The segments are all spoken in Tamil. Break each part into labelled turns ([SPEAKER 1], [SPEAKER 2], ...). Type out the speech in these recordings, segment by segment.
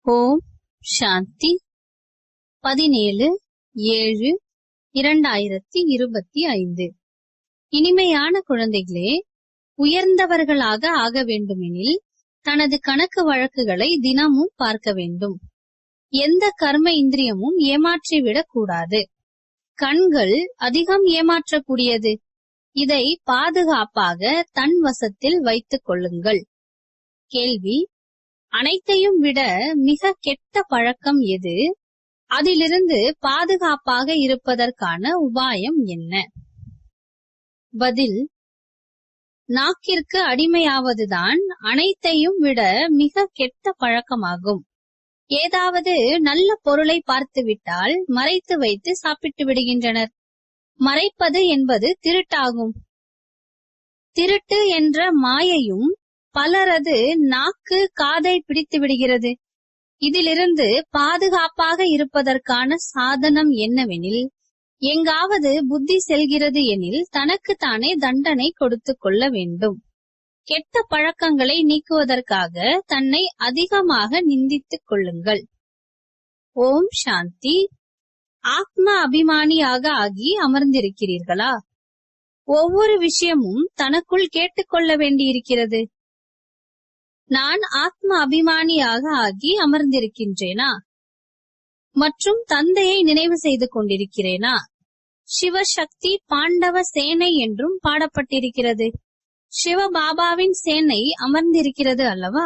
[SPEAKER 1] ஓம் சாந்தி 17/7/2025. இனிமையான குழந்தைகளே, உயர்ந்தவர்களாக ஆக வேண்டுமெனில் தனது கணக்கு வழக்குகளை தினமும் பார்க்க வேண்டும். எந்த கர்ம இந்திரியமும் ஏமாற்றிவிடக் கூடாது. கண்கள் அதிகம் ஏமாற்றக்கூடியது. இதை பாதுகாப்பாக தன் வசத்தில் வைத்துக் கொள்ளுங்கள். கேள்வி: அனைத்தையும் விட மிக கெட்ட பழக்கம் எது? அதிலிருந்து பாதுகாப்பாக இருப்பதற்கான உபாயம் என்ன? பதில்: நாக்கிற்கு அடிமையாவதுதான் அனைத்தையும் விட மிக கெட்ட பழக்கமாகும். ஏதாவது நல்ல பொருளை பார்த்துவிட்டால் மறைத்து வைத்து சாப்பிட்டு விடுகின்றனர். மறைப்பது என்பது திருட்டாகும். திருட்டு என்ற மாயையும் பலரது நாக்கு காதை பிடித்து விடுகிறது. இதிலிருந்து பாதுகாப்பாக இருப்பதற்கான சாதனம் என்னவெனில், எங்காவது புத்தி செல்கிறது எனில் தனக்குத்தானே தண்டனை கொடுத்து கொள்ள வேண்டும். கெட்ட பழக்கங்களை நீக்குவதற்காக தன்னை அதிகமாக நிந்தித்துக் கொள்ளுங்கள். ஓம் சாந்தி. ஆத்ம அபிமானியாக ஆகி அமர்ந்திருக்கிறீர்களா? ஒவ்வொரு விஷயமும் தனக்குள் கேட்டுக்கொள்ள வேண்டியிருக்கிறது. நான் ஆத்ம அபிமானியாக ஆகி அமர்ந்திருக்கின்றேனா? மற்றும் தந்தையை நினைவு செய்து கொண்டிருக்கிறேனா? சிவசக்தி பாண்டவ சேனை என்றும் பாடப்பட்டிருக்கிறது. சிவபாபாவின் சேனை அமர்ந்திருக்கிறது அல்லவா?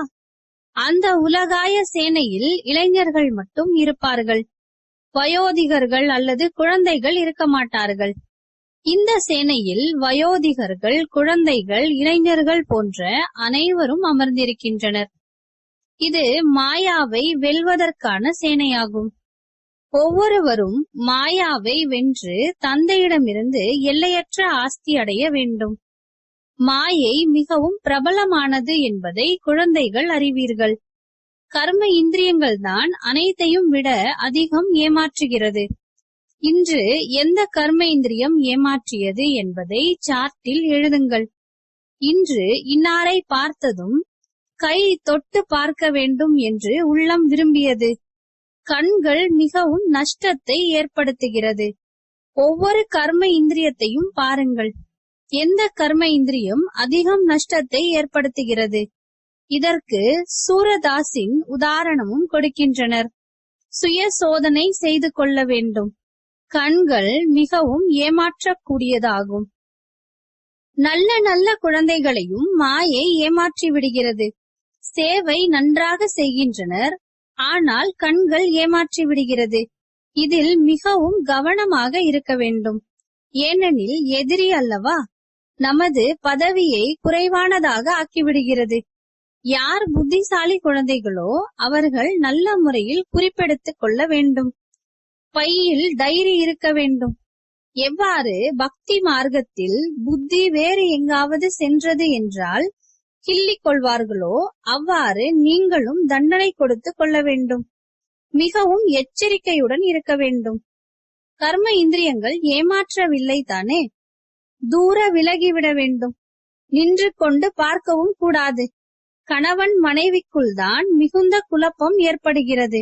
[SPEAKER 1] அந்த உலகாய சேனையில் இளைஞர்கள் மட்டும் இருப்பார்கள். வயோதிகர்கள் அல்லது குழந்தைகள் இருக்க மாட்டார்கள். இந்த சேனையில் வயோதிகர்கள், குழந்தைகள், இளைஞர்கள் போன்ற அனைவரும் அமர்ந்திருக்கின்றனர். இது மாயாவை வெல்வதற்கான சேனையாகும். ஒவ்வொருவரும் மாயாவை வென்று தந்தையிடமிருந்து எல்லையற்ற ஆஸ்தி அடைய வேண்டும். மாயை மிகவும் பிரபலமானது என்பதை குழந்தைகள் அறிவீர்கள். கர்ம இந்திரியங்கள் தான் அனைத்தையும் விட அதிகம் ஏமாற்றுகிறது. இன்று எந்த கர்ம இந்திரியம் ஏமாற்றியது என்பதை சார்ட்டில் எழுதுங்கள். இன்று இன்னாரை பார்த்ததும் கை தொட்டு பார்க்க வேண்டும் என்று உள்ளம் விரும்பியது. கண்கள் மிகவும் நஷ்டத்தை ஏற்படுத்துகிறது. ஒவ்வொரு கர்ம இந்திரியத்தையும் பாருங்கள். எந்த கர்ம இந்திரியம் அதிகம் நஷ்டத்தை ஏற்படுத்துகிறது? இதற்கு சூரதாஸின் உதாரணமும் கொடுக்கின்றனர். சுய சோதனை செய்து கொள்ள வேண்டும். கண்கள் மிகவும் ஏமாற்றக்கூடியதாகும். நல்ல நல்ல குழந்தைகளையும் மாயை ஏமாற்றி விடுகிறது. சேவை நன்றாக செய்கின்றனர், ஆனால் கண்கள் ஏமாற்றி விடுகிறது. இதில் மிகவும் கவனமாக இருக்க வேண்டும். ஏனெனில் எதிரி அல்லவா? நமது பதவியை குறைவானதாக ஆக்கிவிடுகிறது. யார் புத்திசாலி குழந்தைகளோ அவர்கள் நல்ல முறையில் குறிப்பெடுத்துக் கொள்ள வேண்டும். பையில் டைரி இருக்க வேண்டும். எவ்வாறு பக்தி மார்க்கத்தில் புத்தி வேறு எங்காவது சென்றது என்றால் கிள்ளிக் கொள்வார்களோ அவ்வாறு நீங்களும் தண்டனை கொடுத்து கொள்ள வேண்டும். மிகவும் எச்சரிக்கையுடன் இருக்க வேண்டும். கர்ம இந்திரியங்கள் ஏமாற்றவில்லை தானே? தூர விலகிவிட வேண்டும். நின்று கொண்டு பார்க்கவும் கூடாது. கணவன் மனைவிக்குள் தான் மிகுந்த குழப்பம் ஏற்படுகிறது.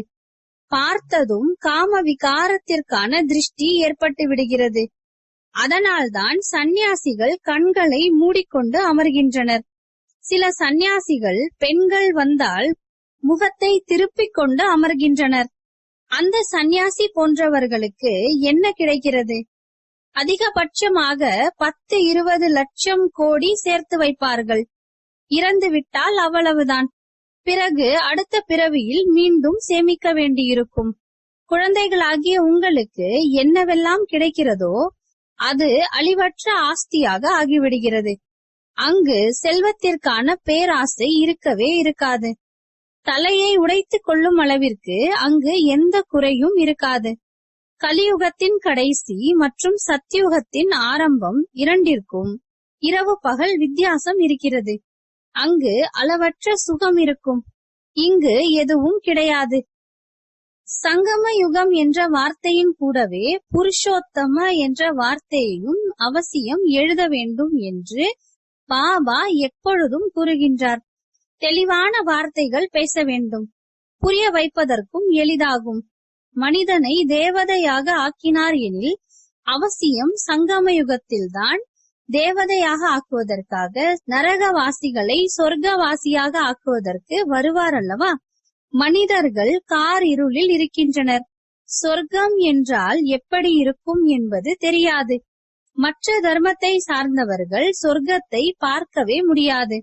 [SPEAKER 1] பார்த்ததும் காம விகாரத்திற்கான திருஷ்டி ஏற்பட்டு விடுகிறது. அதனால்தான் சந்நியாசிகள் கண்களை மூடிக்கொண்டு அமர்கின்றனர். சில சந்நியாசிகள் பெண்கள் வந்தால் முகத்தை திருப்பிக் கொண்டு அமர்கின்றனர். அந்த சந்நியாசி போன்றவர்களுக்கு என்ன கிடைக்கிறது? அதிகபட்சமாக 10-20 லட்சம் கோடி சேர்த்து வைப்பார்கள். இறந்துவிட்டால் அவ்வளவுதான். பிறகு அடுத்த பிறவியில் மீண்டும் சேமிக்க வேண்டியிருக்கும். குழந்தைகளாகிய உங்களுக்கு என்னவெல்லாம் கிடைக்கிறதோ அது அழிவற்ற ஆஸ்தியாக ஆகிவிடுகிறது. அங்கு செல்வத்திற்கான பேராசை இருக்கவே இருக்காது. தலையை உடைத்துக் கொள்ளும் அளவிற்கு அங்கு எந்த குறையும் இருக்காது. கலியுகத்தின் கடைசி மற்றும் சத்தியுகத்தின் ஆரம்பம் இரண்டிற்கும் இரவு பகல் வித்தியாசம் இருக்கிறது. அங்கு அளவற்ற சுகம் இருக்கும். இங்கு எதுவும் கிடையாது. சங்கம யுகம் என்ற வார்த்தையின் கூடவே புருஷோத்தம என்ற வார்த்தையையும் அவசியம் எழுத வேண்டும் என்று பாபா எப்பொழுதும் கூறுகின்றார். தெளிவான வார்த்தைகள் பேச வேண்டும். புரிய வைப்பதற்கும் எளிதாகும். மனிதனை தேவதையாக ஆக்கினார் எனில் அவசியம் சங்கம யுகத்தில்தான் தேவதையாக ஆக்குவதற்காக நரகவாசிகளை சொர்க்கவாசியாக ஆக்குவதற்கு வருவார் அல்லவா? மனிதர்கள் இருளில் இருக்கின்றனர். சொர்க்கம் என்றால் எப்படி இருக்கும் என்பது தெரியாது. மற்ற தர்மத்தை சார்ந்தவர்கள் சொர்க்கத்தை பார்க்கவே முடியாது.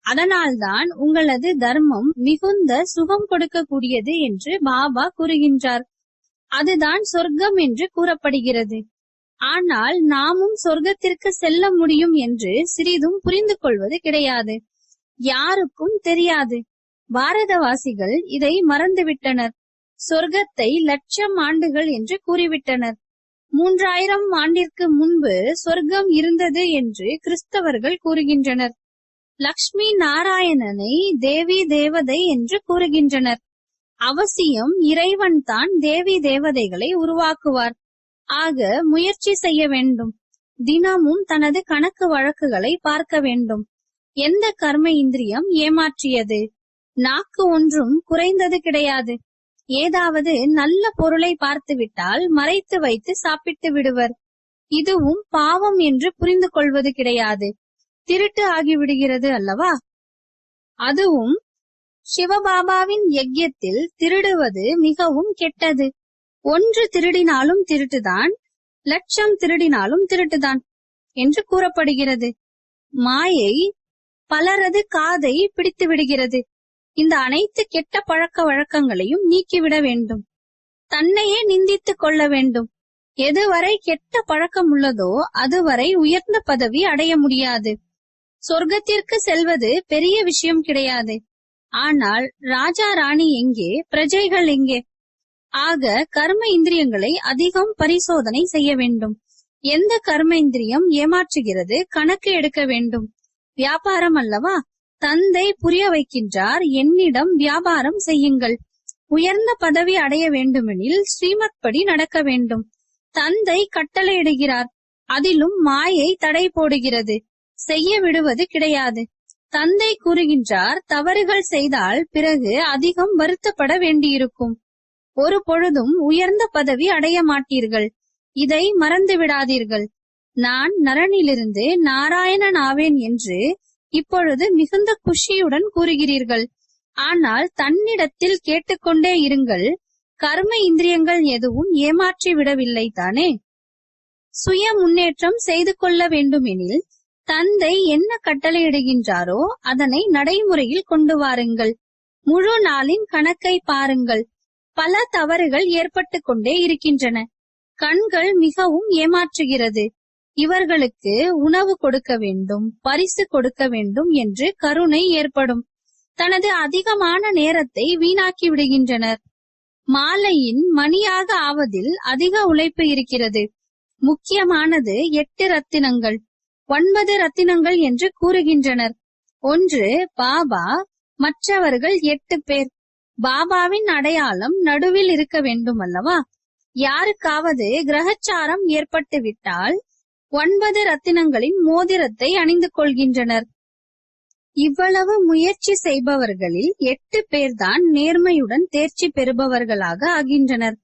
[SPEAKER 1] அதனால்தான் உங்களது தர்மம் மிகுந்த சுகம் கொடுக்கக்கூடியது என்று பாபா கூறுகின்றார். அதுதான் சொர்க்கம் என்று கூறப்படுகிறது. ஆனால் நாமும் சொர்க்கத்திற்கு செல்ல முடியும் என்று சிறிதும் புரிந்து கொள்வது கிடையாது. யாருக்கும் தெரியாது. பாரதவாசிகள் இதை மறந்துவிட்டனர். சொர்க்கத்தை 1,00,000 ஆண்டுகள் என்று கூறிவிட்டனர். 3000 ஆண்டிற்கு முன்பு சொர்க்கம் இருந்தது என்று கிறிஸ்தவர்கள் கூறுகின்றனர். லக்ஷ்மி நாராயணனை தேவி தேவதை என்று கூறுகின்றனர். அவசியம் இறைவன் தான் தேவி தேவதைகளை உருவாக்குவார். ஆக முயற்சி செய்ய வேண்டும். தினமும் தனது கணக்கு வழக்குகளை பார்க்க வேண்டும். எந்த கர்ம இந்திரியம் ஏமாற்றியது? நாக்கு ஒன்றும் குறைந்தது கிடையாது. ஏதாவது நல்ல பொருளை பார்த்துவிட்டால் மறைத்து வைத்து சாப்பிட்டு விடுவர். இதுவும் பாவம் என்று புரிந்து கொள்வது கிடையாது. திருட்டு ஆகிவிடுகிறது அல்லவா? அதுவும் சிவபாபாவின் யஜ்யத்தில் திருடுவது மிகவும் கெட்டது. 1 திருடினாலும் திருட்டுதான், 1,00,000 திருடினாலும் திருட்டுதான் என்று கூறப்படுகிறது. மாயை பலரது காதை பிடித்து விடுகிறது. இந்த அனைத்து கெட்ட பழக்க வழக்கங்களையும் நீக்கிவிட வேண்டும். தன்னையே நிந்தித்துக் கொள்ள வேண்டும். எதுவரை கெட்ட பழக்கம் உள்ளதோ அதுவரை உயர்ந்த பதவி அடைய முடியாது. சொர்க்கத்திற்கு செல்வது பெரிய விஷயம் கிடையாது. ஆனால் ராஜா ராணி எங்கே? பிரஜைகள் எங்கே? ஆக கர்ம இந்திரியங்களை அதிகம் பரிசோதனை செய்ய வேண்டும். எந்த கர்ம இந்திரியம் ஏமாற்றுகிறது கணக்கு எடுக்க வேண்டும். வியாபாரம் அல்லவா? தந்தை புரிய வைக்கின்றார், என்னிடம் வியாபாரம் செய்யுங்கள். உயர்ந்த பதவி அடைய வேண்டுமெனில் ஸ்ரீமத் படி நடக்க வேண்டும். தந்தை கட்டளையிடுகிறார், அதிலும் மாயை தடை போடுகிறது. செய்ய விடுவது கிடையாது. தந்தை கூறுகின்றார், தவறுகள் செய்தால் பிறகு அதிகம் வருத்தப்பட வேண்டியிருக்கும். ஒரு பொழுதும் உயர்ந்த பதவி அடைய மாட்டீர்கள். இதை மறந்து விடாதீர்கள். நான் நரனிலிருந்து நாராயணன் ஆவேன் என்று இப்பொழுது மிகுந்த குஷியுடன் கூறுகிறீர்கள். ஆனால் தன்னிடத்தில் கேட்டுக்கொண்டே இருங்கள். கர்ம இந்திரியங்கள் எதுவும் ஏமாற்றி விடவில்லை தானே? சுய முன்னேற்றம் செய்து கொள்ள வேண்டுமெனில் தந்தை என்ன கட்டளையிடுகின்றாரோ அதனை நடைமுறையில் கொண்டு வாருங்கள். முழு நாளின் கணக்கை பாருங்கள். பல தவறுகள் ஏற்பட்டு கொண்டே இருக்கின்றன. கண்கள் மிகவும் ஏமாற்றுகிறது. இவர்களுக்கு உணவு கொடுக்க வேண்டும், பரிசு கொடுக்க வேண்டும் என்று கருணை ஏற்படும். தனது அதிகமான நேரத்தை வீணாக்கி விடுகின்றனர். மாலையின் மணியாக ஆவதில் அதிக உழைப்பு இருக்கிறது. முக்கியமானது 8 ரத்தினங்கள், 9 ரத்தினங்கள் என்று கூறுகின்றனர். 1 பாபா, மற்றவர்கள் 8 பேர். பாபாவின் அடையாளம் நடுவில் இருக்க வேண்டும் அல்லவா? யாருக்காவது கிரகச்சாரம் ஏற்பட்டு விட்டால் 9 ரத்தினங்களின் மோதிரத்தை அணிந்து கொள்கின்றனர். இவ்வளவு முயற்சி செய்பவர்களில் 8 பேர்தான் நேர்மையுடன் தேர்ச்சி பெறுபவர்களாக ஆகின்றனர்.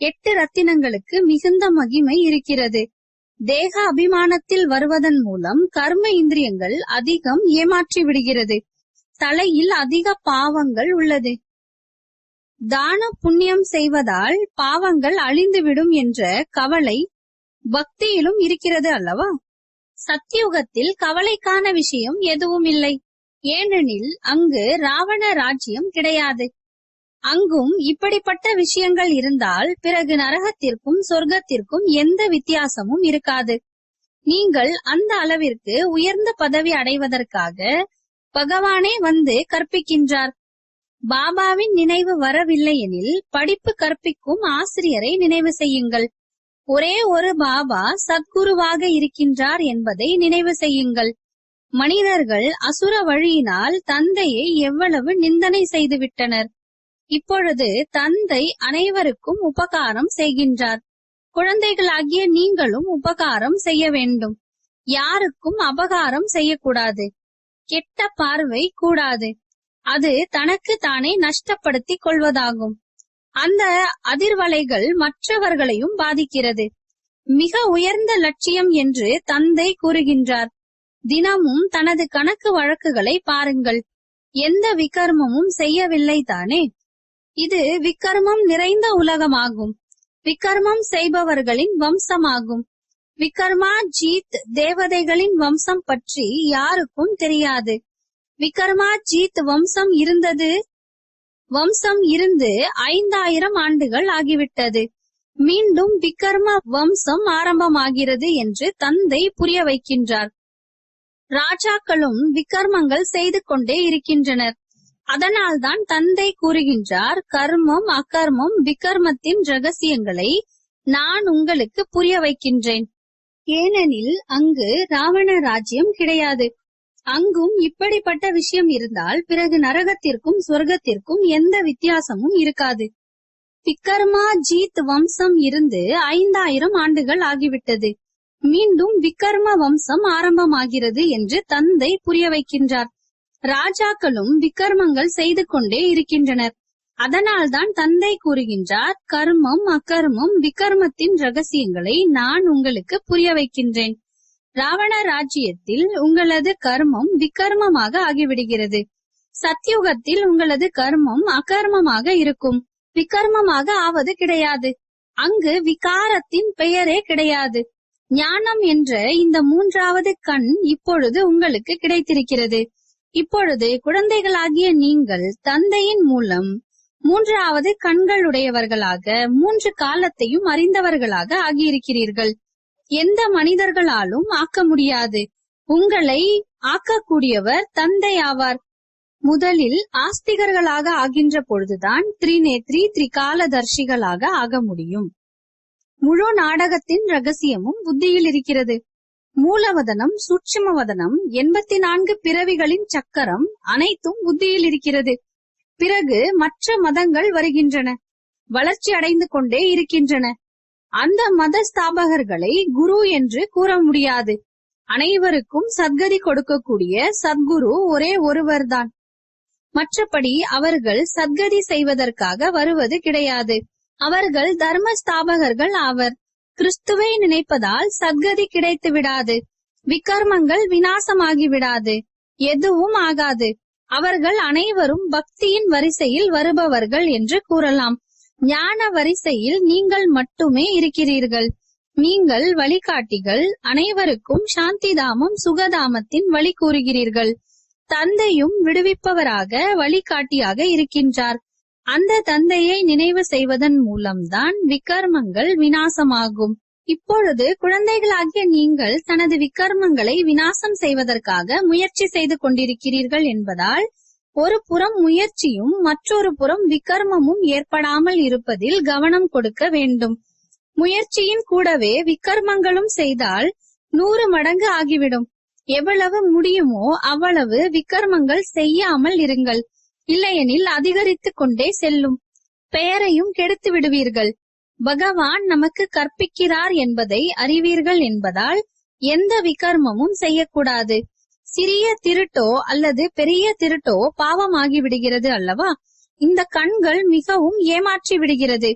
[SPEAKER 1] 8 ரத்தினங்களுக்கு மிகுந்த மகிமை இருக்கிறது. தேக அபிமானத்தில் வருவதன் மூலம் கர்ம இந்திரியங்கள் அதிகம் ஏமாற்றி விடுகிறது. தலையில் அதிக பாவங்கள் உள்ளது. தான புண்ணியம் செய்வதால் பாவங்கள் அழிந்துவிடும் என்ற கவலை பக்தியிலும் இருக்கிறது அல்லவா? சத்தியுகத்தில் கவலைக்கான விஷயம் எதுவும் இல்லை. ஏனெனில் அங்கு ராவண ராஜ்யம் கிடையாது. அங்கும் இப்படிப்பட்ட விஷயங்கள் இருந்தால் பிறகு நரகத்திற்கும் சொர்க்கத்திற்கும் எந்த வித்தியாசமும் இருக்காது. நீங்கள் அந்த அளவிற்கு உயர்ந்த பதவி அடைவதற்காக பகவானே வந்து கற்பிக்கின்றார். பாபாவின் நினைவு வரவில்லை எனில் படிப்பு கற்பிக்கும் ஆசிரியரை நினைவு செய்யுங்கள். ஒரே ஒரு பாபா சத்குருவாக இருக்கின்றார் என்பதை நினைவு செய்யுங்கள். மனிதர்கள் அசுர வழியினால் தந்தையை எவ்வளவு நிந்தனை செய்துவிட்டனர். இப்பொழுது தந்தை அனைவருக்கும் உபகாரம் செய்கின்றார். குழந்தைகளாகிய நீங்களும் உபகாரம் செய்ய வேண்டும். யாருக்கும் அபகாரம் செய்யக்கூடாது. கெட்ட பார்வை கூடாது. அது தனக்கு தானே நஷ்டப்படுத்திக் கொள்வதாகும். அந்த அதிர்வலைகள் மற்றவர்களையும் பாதிக்கிறது. மிக உயர்ந்த லட்சியம் என்று தந்தை கூறுகின்றார். தினமும் தனது கணக்கு வழக்குகளை பாருங்கள். எந்த விகர்மமும் செய்யவில்லை தானே? இது விகர்மம் நிறைந்த உலகமாகும். விகர்மம் செய்பவர்களின் வம்சமாகும். விகர்மா ஜீத் தேவதைகளின் வம்சம் பற்றி யாருக்கும் தெரியாது. விகர்மா ஜீத் வம்சம் இருந்து 5000 ஆண்டுகள் ஆகிவிட்டது. மீண்டும் விகர்ம வம்சம் ஆரம்பமாகிறது என்று தந்தை புரிய வைக்கின்றார். ராஜாக்களும் விகர்மங்கள் செய்து கொண்டே இருக்கின்றனர். அதனால்தான் தந்தை கூறுகின்றார், கர்மம் அகர்மம் விகர்மத்தின் ரகசியங்களை நான் உங்களுக்கு புரிய வைக்கின்றேன். ஏனெனில் அங்கு ராவண ராஜ்யம் கிடையாது. அங்கும் இப்படிப்பட்ட விஷயம் இருந்தால் பிறகு நரகத்திற்கும் சொர்க்கத்திற்கும் எந்த வித்தியாசமும் இருக்காது. விகர்மா ஜீத் வம்சம் இருந்து 5000 ஆண்டுகள் ஆகிவிட்டது. மீண்டும் விகர்ம வம்சம் ஆரம்பமாகிறது என்று தந்தை புரிய வைக்கின்றார். ராஜாக்களும் விகர்மங்கள் செய்து கொண்டே இருக்கின்றனர். அதனால்தான் தந்தை கூறுகின்றார், கர்மம் அகர்மம் விகர்மத்தின் ரகசியங்களை நான் உங்களுக்கு புரிய வைக்கின்றேன். ராவண ராஜ்யத்தில் உங்களது கர்மம் விகர்மமாக ஆகிவிடுகிறது. சத்யுகத்தில் உங்களது கர்மம் அகர்மமாக இருக்கும். விகர்மமாக ஆவது கிடையாது. அங்கு விகாரத்தின் பெயரே கிடையாது. ஞானம் என்ற இந்த 3வது கண் இப்பொழுது உங்களுக்கு கிடைத்திருக்கிறது. இப்பொழுது குழந்தைகளாகிய நீங்கள் தந்தையின் மூலம் 3வது கண்களுடையவர்களாக 3 காலத்தையும் அறிந்தவர்களாக ஆகியிருக்கிறீர்கள். எந்த மனிதர்களாலும் ஆக்க முடியாது. உங்களை ஆக்கக்கூடியவர் தந்தை ஆவார். முதலில் ஆஸ்திகர்களாக ஆகின்ற பொழுதுதான் திரிநேத்ரி திரிகாலதர்ஷிகளாக ஆக முடியும். முழு நாடகத்தின் ரகசியமும் புத்தியில் இருக்கிறது. மூலவதனம், சூட்சுமவதனம், 84 பிறவிகளின் சக்கரம் அனைத்தும் புத்தியில் இருக்கிறது. பிறகு மற்ற மதங்கள் வருகின்றன, வளர்ச்சி அடைந்து கொண்டே இருக்கின்றன. அந்த மத ஸ்தாபகர்களை குரு என்று கூற முடியாது. அனைவருக்கும் சத்கதி கொடுக்கக்கூடிய சத்குரு ஒரே ஒருவர்தான். மற்றபடி அவர்கள் சத்கதி செய்வதற்காக வருவது கிடையாது. அவர்கள் தர்ம ஸ்தாபகர்கள் ஆவர். கிறிஸ்துவை நினைப்பதால் சத்கதி கிடைத்து விடாது. விகர்மங்கள் விநாசமாகி விடாது. எதுவும் ஆகாது. அவர்கள் அனைவரும் பக்தியின் வரிசையில் வருபவர்கள் என்று கூறலாம். ஞான வரிசையில் நீங்கள் மட்டுமே இருக்கிறீர்கள். நீங்கள் வழிகாட்டிகள். அனைவருக்கும் சாந்திதாமம் சுகதாமத்தின் வழி கூறுகிறீர்கள். தந்தையும் விடுவிப்பவராக வழிகாட்டியாக இருக்கின்றார். அந்த தந்தையை நினைவு செய்வதன் மூலம்தான் விகர்மங்கள் விநாசமாகும். இப்பொழுது குழந்தைகளாகிய நீங்கள் தனது விகர்மங்களை விநாசம் செய்வதற்காக முயற்சி செய்து கொண்டிருக்கிறீர்கள் என்பதால் ஒரு புறம் முயற்சியும் மற்றொரு புறம் விகர்மமும் ஏற்படாமல் இருப்பதில் கவனம் கொடுக்க வேண்டும். முயற்சியின் கூடவே விகர்மங்களும் செய்தால் 100 மடங்கு ஆகிவிடும். எவ்வளவு முடியுமோ அவ்வளவு விகர்மங்கள் செய்யாமல் இருங்கள். இல்லையெனில் அதிகரித்துக் கொண்டே செல்லும். பெயரையும் கெடுத்து விடுவீர்கள். பகவான் நமக்கு கற்பிக்கிறார் என்பதை அறிவீர்கள் என்பதால் எந்த விகர்மமும் செய்யக்கூடாது. சிறிய திருட்டோ அல்லது பெரிய திருட்டோ பாவமாகி விடுகிறது அல்லவா? இந்த கண்கள் மிகவும் ஏமாற்றி விடுகிறது.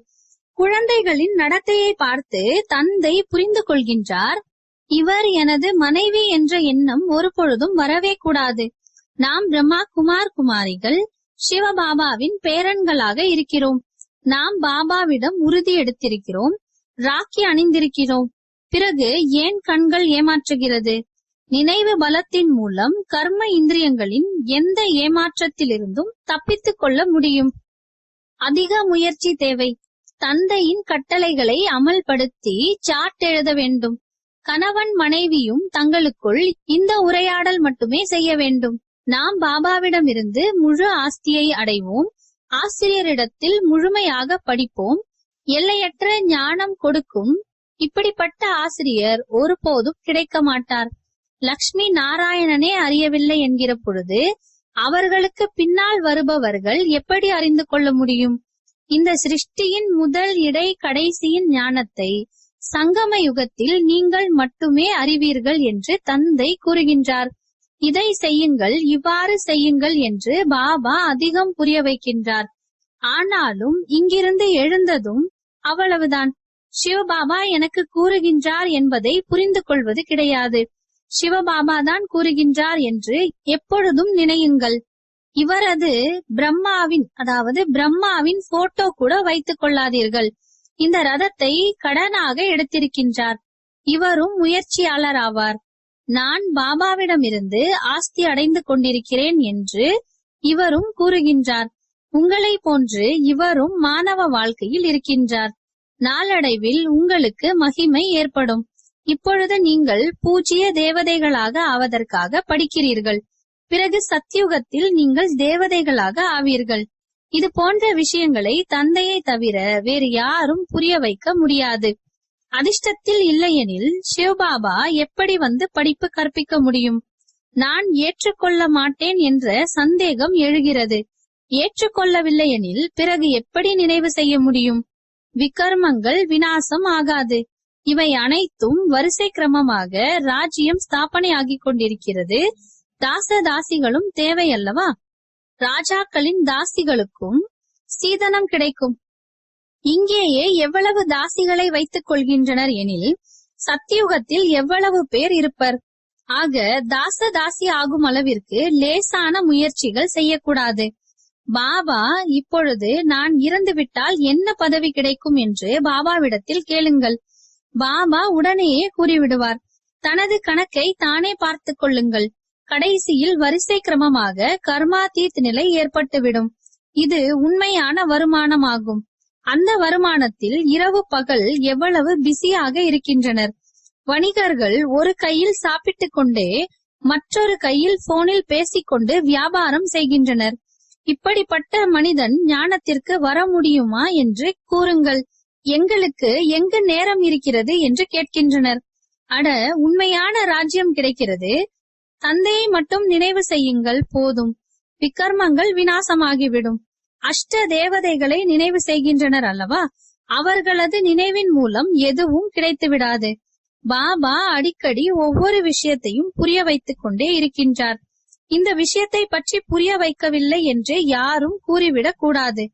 [SPEAKER 1] குழந்தைகளின் நடத்தையை பார்த்து தந்தை புரிந்து கொள்கின்றார், இவர் எனது மனைவி என்ற எண்ணம் ஒருபொழுதும் வரவே கூடாது. நாம் பிரம்மா குமார் குமாரிகள் சிவபாபாவின் பேரன்களாக இருக்கிறோம். நாம் பாபாவிடம் உறுதி எடுத்திருக்கிறோம், ராக்கி அணிந்திருக்கிறோம். பிறகு ஏன் கண்கள் ஏமாற்றுகிறது? நினைவு பலத்தின் மூலம் கர்ம இந்திரியங்களின் எந்த ஏமாற்றத்திலிருந்தும் தப்பித்துக் கொள்ள முடியும். அதிக முயற்சி தேவை. தந்தையின் கட்டளைகளை அமல்படுத்தி சார்ட் எழுத வேண்டும். கணவன் மனைவியும் தங்களுக்குள் இந்த உரையாடல் மட்டுமே செய்ய வேண்டும். நாம் பாபாவிடமிருந்து முழு ஆஸ்தியை அடைவோம். ஆசிரியரிடத்தில் முழுமையாக படிப்போம். எல்லையற்ற ஞானம் கொடுக்கும் இப்படிப்பட்ட ஆசிரியர் ஒருபோதும் கிடைக்க மாட்டார். லக்ஷ்மி நாராயணனே அறியவில்லை என்கிற பொழுது அவர்களுக்கு பின்னால் வருபவர்கள் எப்படி அறிந்து கொள்ள முடியும்? இந்த சிருஷ்டியின் முதல் இடை கடைசியின் ஞானத்தை சங்கம யுகத்தில் நீங்கள் மட்டுமே அறிவீர்கள் என்று தந்தை கூறுகின்றார். இதை செய்யுங்கள், இவ்வாறு செய்யுங்கள் என்று பாபா அதிகம் புரிய வைக்கின்றார். ஆனாலும் இங்கிருந்து எழுந்ததும் அவ்வளவுதான். சிவபாபா எனக்கு கூறுகின்றார் என்பதை புரிந்து கொள்வது கிடையாது. சிவபாபா தான் கூறுகின்றார் என்று எப்பொழுதும் நினையுங்கள். இவரது பிரம்மாவின் போட்டோ கூட வைத்துக் கொள்ளாதீர்கள். இந்த ரதத்தை கடனாக எடுத்திருக்கின்றார். இவரும் முயற்சியாளர் ஆவார். நான் பாபாவிடமிருந்து ஆஸ்தி அடைந்து கொண்டிருக்கிறேன் என்று இவரும் கூறுகின்றார். உங்களை போன்று இவரும் மானவ வாழ்க்கையில் இருக்கின்றார். நாளடைவில் உங்களுக்கு மகிமை ஏற்படும். இப்பொழுது நீங்கள் பூஜ்ய தேவதைகளாக ஆவதற்காக படிக்கிறீர்கள். பிறகு சத்யுகத்தில் நீங்கள் தேவதைகளாக ஆவீர்கள். இது போன்ற விஷயங்களை தந்தையை தவிர வேறு யாரும் புரிய வைக்க முடியாது. அதிர்ஷ்டத்தில் இல்லையெனில் சிவபாபா எப்படி வந்து படிப்பு கற்பிக்க முடியும்? நான் ஏற்றுக்கொள்ள மாட்டேன் என்ற சந்தேகம் எழுகிறது. ஏற்றுக்கொள்ளவில்லை எனில் பிறகு எப்படி நினைவு செய்ய முடியும்? விகர்மங்கள் விநாசம் ஆகாது. இவை அனைத்தும் வரிசை கிரமமாக ராஜ்யம் ஸ்தாபனை ஆகிக் கொண்டிருக்கிறது. தாசதாசிகளும் தேவை அல்லவா? ராஜாக்களின் தாசிகளுக்கும் சீதனம் கிடைக்கும். இங்கேயே எவ்வளவு தாசிகளை வைத்துக் கொள்கின்றனர் எனில் சத்தியுகத்தில் எவ்வளவு பேர் இருப்பர்? ஆக தாசதாசி ஆகும் அளவிற்கு லேசான முயற்சிகள் செய்யக்கூடாது. பாபா இப்பொழுது நான் இறந்துவிட்டால் என்ன பதவி கிடைக்கும் என்று பாபாவிடத்தில் கேளுங்கள். பாபா உடனேயே கூறிவிடுவார். தனது கணக்கை தானே பார்த்துக் கொள்ளுங்கள். கடைசியில் வரிசை கிரமமாக கர்மாதீத் நிலை ஏற்பட்டுவிடும். இது உண்மையான வருமானமாகும். அந்த வருமானத்தில் இரவு பகல் எவ்வளவு பிஸியாக இருக்கின்றனர். வணிகர்கள் ஒரு கையில் சாப்பிட்டுக் கொண்டே மற்றொரு கையில் போனில் பேசிக்கொண்டு வியாபாரம் செய்கின்றனர். இப்படிப்பட்ட மனிதன் ஞானத்திற்கு வர முடியுமா என்று கூறுங்கள். எங்களுக்கு எங்கு நேரம் இருக்கிறது என்று கேட்கின்றனர். அட, உண்மையான ராஜ்யம் கிடைக்கிறது. தந்தையை மட்டும் நினைவு செய்யுங்கள், போதும். விகர்மங்கள் விநாசமாகிவிடும். அஷ்ட தேவதைகளை நினைவு செய்கின்றனர் அல்லவா? அவர்களது நினைவின் மூலம் எதுவும் கிடைத்து விடாது. பாபா அடிக்கடி ஒவ்வொரு விஷயத்தையும் புரிய வைத்துக் கொண்டே இருக்கின்றார். இந்த விஷயத்தை பற்றி புரிய வைக்கவில்லை என்று யாரும் கூறிவிடக் கூடாது.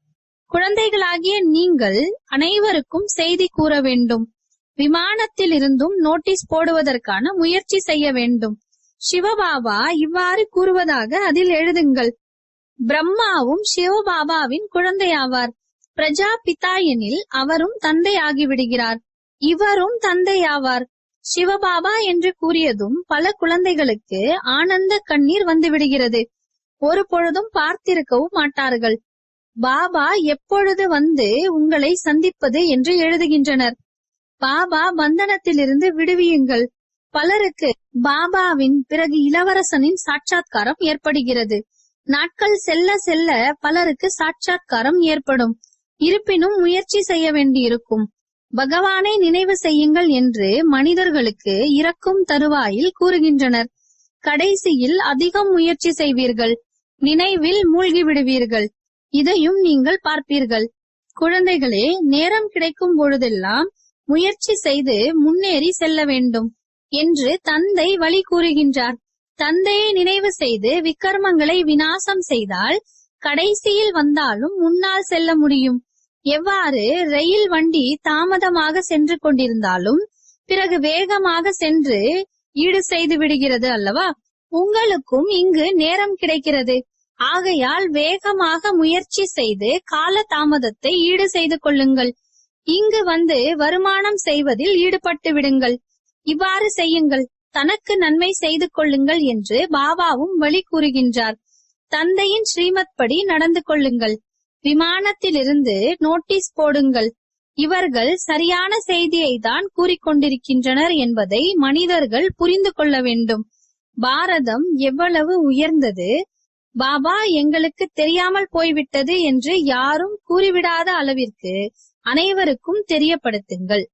[SPEAKER 1] குழந்தைகளாகிய நீங்கள் அனைவருக்கும் செய்தி கூற வேண்டும். விமானத்தில் இருந்தும் நோட்டீஸ் போடுவதற்கான முயற்சி செய்ய வேண்டும். சிவபாபா இவ்வாறு கூறுவதாக அதில் எழுதுங்கள். பிரம்மாவும் சிவபாபாவின் குழந்தையாவார். பிரஜாபிதா எனில் அவரும் தந்தை ஆகிவிடுகிறார். இவரும் தந்தையாவார். சிவபாபா என்று கூறியதும் பல குழந்தைகளுக்கு ஆனந்த கண்ணீர் வந்து விடுகிறது. ஒரு பொழுதும் பார்த்திருக்கவும் மாட்டார்கள். பாபா எப்பொழுது வந்து உங்களை சந்திப்பது என்று எழுதுகின்றனர். பாபா பந்தனத்திலிருந்து விடுவியுங்கள். பலருக்கு பாபாவின் பிறகு இளவரசனின் சாட்சாத்காரம் ஏற்படுகிறது. நாட்கள் செல்ல செல்ல பலருக்கு சாட்சாத்காரம் ஏற்படும். இருப்பினும் முயற்சி செய்ய வேண்டியிருக்கும். பகவானை நினைவு செய்யுங்கள் என்று மனிதர்களுக்கு இறக்கும் தருவாயில் கூறுகின்றனர். கடைசியில் அதிகம் முயற்சி செய்வீர்கள். நினைவில் மூழ்கி விடுவீர்கள். இதையும் நீங்கள் பார்ப்பீர்கள். குழந்தைகளே, நேரம் கிடைக்கும் பொழுதெல்லாம் முயற்சி செய்து முன்னேறி செல்ல வேண்டும் என்று தந்தை வழி கூறுகின்றார். தந்தையை நினைவு செய்து விகர்மங்களை விநாசம் செய்தால் கடைசியில் வந்தாலும் முன்னால் செல்ல முடியும். எவ்வாறு ரயில் வண்டி தாமதமாக சென்று கொண்டிருந்தாலும் பிறகு வேகமாக சென்று ஈடு செய்து விடுகிறது அல்லவா? உங்களுக்கும் இங்கு நேரம் கிடைக்கிறது. ஆகையால் வேகமாக முயற்சி செய்து கால தாமதத்தை ஈடு செய்து கொள்ளுங்கள். இங்கு வந்து வருமானம் செய்வதில் ஈடுபட்டு விடுங்கள். இவ்வாறு செய்யுங்கள், தனக்கு நன்மை செய்து கொள்ளுங்கள் என்று பாபாவும் வழி கூறுகின்றார். தந்தையின் ஸ்ரீமத் படி நடந்து கொள்ளுங்கள். விமானத்திலிருந்து நோட்டீஸ் போடுங்கள். இவர்கள் சரியான செய்தியை தான் கூறிக்கொண்டிருக்கின்றனர் என்பதை மனிதர்கள் புரிந்து கொள்ள வேண்டும். பாரதம் எவ்வளவு உயர்ந்தது, பாபா எங்களுக்கு தெரியாமல் போய்விட்டது என்று யாரும் கூறிவிடாத அளவிற்கு அனைவருக்கும் தெரியப்படுத்துங்கள்.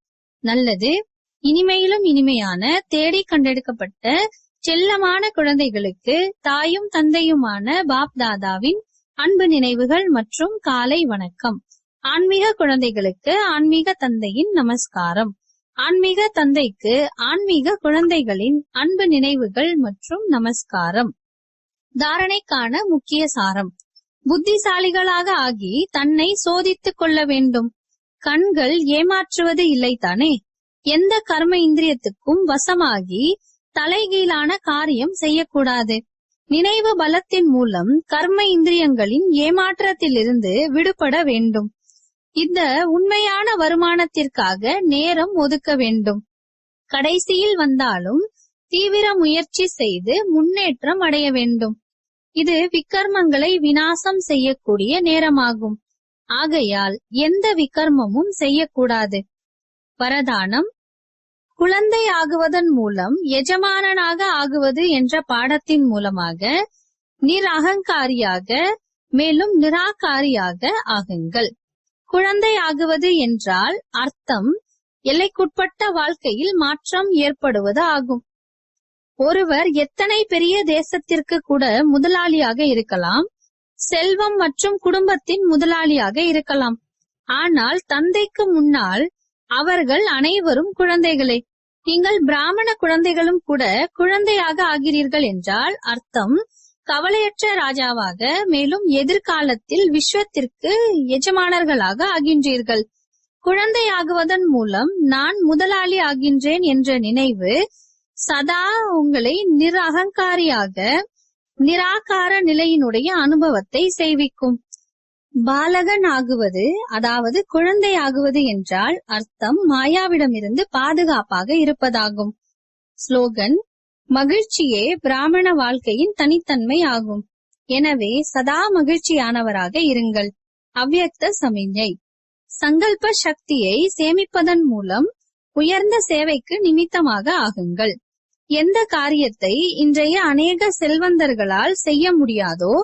[SPEAKER 1] நல்லது. இனிமையிலும் இனிமையான தேடி கண்டெடுக்கப்பட்ட செல்லமான குழந்தைகளுக்கு தாயும் தந்தையுமான பாப் தாதாவின் அன்பு நினைவுகள் மற்றும் காலை வணக்கம். ஆன்மீக குழந்தைகளுக்கு ஆன்மீக தந்தையின் நமஸ்காரம். ஆன்மீக தந்தைக்கு ஆன்மீக குழந்தைகளின் அன்பு நினைவுகள் மற்றும் நமஸ்காரம். தாரணைக்கான முக்கிய சாரம்: புத்திசாலிகளாக ஆகி தன்னை சோதித்துக் கொள்ள வேண்டும். கண்கள் ஏமாற்றுவது இல்லைதானே? எந்த கர்ம இந்திரியத்துக்கும் வசமாகி தலைகீழான காரியம் செய்யக்கூடாது. நினைவு பலத்தின் மூலம் கர்ம இந்திரியங்களின் ஏமாற்றத்திலிருந்து விடுபட வேண்டும். இந்த உண்மையான வருமானத்திற்காக நேரம் ஒதுக்க வேண்டும். கடைசியில் வந்தாலும் தீவிர முயற்சி செய்து முன்னேற்றம் அடைய வேண்டும். இது விக்கர்மங்களை விநாசம் செய்யக்கூடிய நேரமாகும். ஆகையால் எந்த விக்கர்மமும் செய்யக்கூடாது. வரதானம்: குழந்தை ஆகுவதன் மூலம் எஜமானனாக ஆகுவது என்ற பாடத்தின் மூலமாக நிரகங்காரியாக மேலும் நிராகாரியாக ஆகுங்கள். குழந்தை ஆகுவது என்றால் அர்த்தம் எல்லைக்குட்பட்ட வாழ்க்கையில் மாற்றம் ஏற்படுவது ஆகும். ஒருவர் எத்தனை பெரிய தேசத்திற்கு கூட முதலாளியாக இருக்கலாம், செல்வம் மற்றும் குடும்பத்தின் முதலாளியாக இருக்கலாம். ஆனால் தந்தைக்கு முன்னால் அவர்கள் அனைவரும் குழந்தைகளே. நீங்கள் பிராமண குழந்தைகளும் கூட குழந்தையாக ஆகிறீர்கள் என்றால் அர்த்தம் கவலையற்ற ராஜாவாக மேலும் எதிர்காலத்தில் விஸ்வத்திற்கு எஜமானர்களாக ஆகின்றீர்கள். குழந்தையாகுவதன் மூலம் நான் முதலாளி ஆகின்றேன் என்ற நினைவு சதா உங்களை நிரகங்காரியாக நிராகார நிலையினுடைய அனுபவத்தை செய்விக்கும். பாலகன் ஆகுவது, அதாவது குழந்தை ஆகுவது என்றால் அர்த்தம் மாயாவிடமிருந்து பாதுகாப்பாக இருப்பதாகும். ஸ்லோகன்: மகிழ்ச்சியே பிராமண வாழ்க்கையின் தனித்தன்மை ஆகும். எனவே சதா மகிழ்ச்சியானவராக இருங்கள். அவ்யக்த சமிஞ்ஞை: சங்கல்ப சக்தியை சேமிப்பதன் மூலம் உயர்ந்த சேவைக்கு நிமித்தமாக ஆகுங்கள். எந்த காரியத்தை இன்றைய அநேக செல்வந்தர்களால் செய்ய முடியாதோ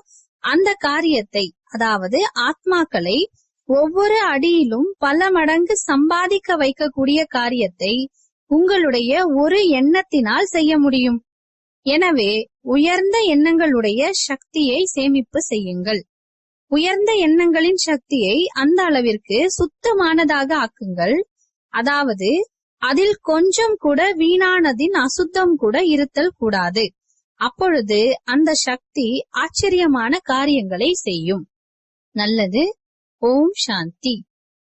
[SPEAKER 1] அந்த காரியத்தை, அதாவது ஆத்மாக்களை ஒவ்வொரு அடியிலும் பல மடங்கு சம்பாதிக்க வைக்கக்கூடிய காரியத்தை உங்களுடைய ஒரு எண்ணத்தினால் செய்ய முடியும். எனவே உயர்ந்த எண்ணங்களுடைய சக்தியை சேமிப்பு செய்யுங்கள். உயர்ந்த எண்ணங்களின் சக்தியை அந்த அளவிற்கு சுத்தமானதாக ஆக்குங்கள். அதாவது அதில் கொஞ்சம் கூட வீணானதின் அசுத்தம் கூட இருத்தல் கூடாது. அப்பொழுது அந்த சக்தி ஆச்சரியமான காரியங்களை செய்யும். நல்லது. ஓம் சாந்தி.